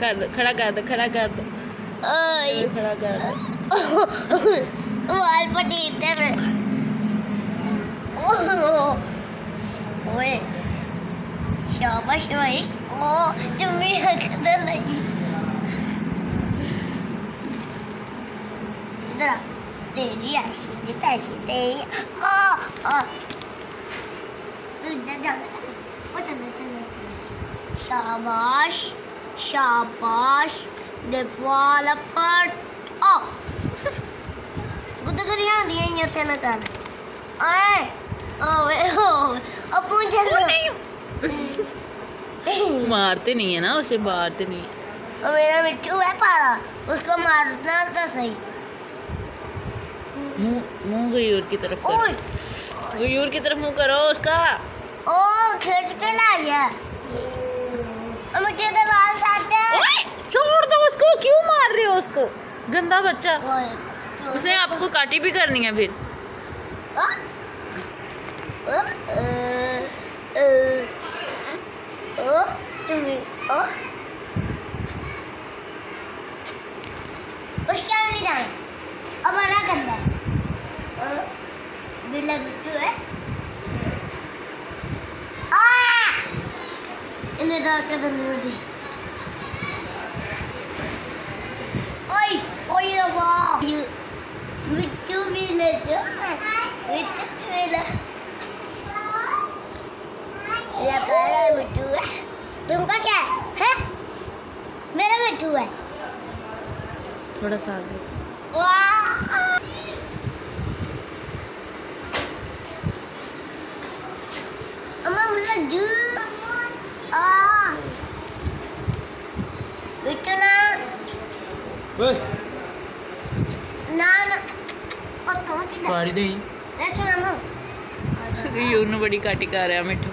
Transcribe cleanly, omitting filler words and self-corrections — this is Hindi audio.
कर दो, खड़ा कर दो, खड़ा कर दो, खड़ा कर दो। वाल पटीते में। ओए शाबाश भाई। ओ चुम्मी किधर लगी? इधर तेरी ऐसी तैसी तेरी। इधर जा। शाबाश शाबाश। डेवलपर गुदगुदियां दिए ये थे ना चल। ओए ओए अब मुझे मारते नहीं है ना उसे, मारते नहीं है। और मेरा मिट्टू है पारा, उसको मारना तो सही। मुंह गयूर की तरफ करो, गयूर की तरफ मुंह करो उसका। ओ खींच के लाया। मुझे तो बाल साथ है। छोड़ दो उसको, क्यों मार रहे हो उसको, गंदा बच्चा। उसने आपको काटी भी करनी है फिर। उसके अंदर नहीं जाना, अब बड़ा गंदा है। बिल्ला बिट्टू है। इन्हें डाल के दंडी मुझे। ओए ओए वाह, बिट्टू भी ले जा, बिट्टू भी ले। ये मेरा बिट्टू है, तुमका क्या है? मेरा बिट्टू है। थोड़ा सा आगे। वाह अम्मा मुझे जू बिट्टू ना ना ना पाड़ी दे। मैं सुना यूर ने बड़ी काटी कर रहा मिठू।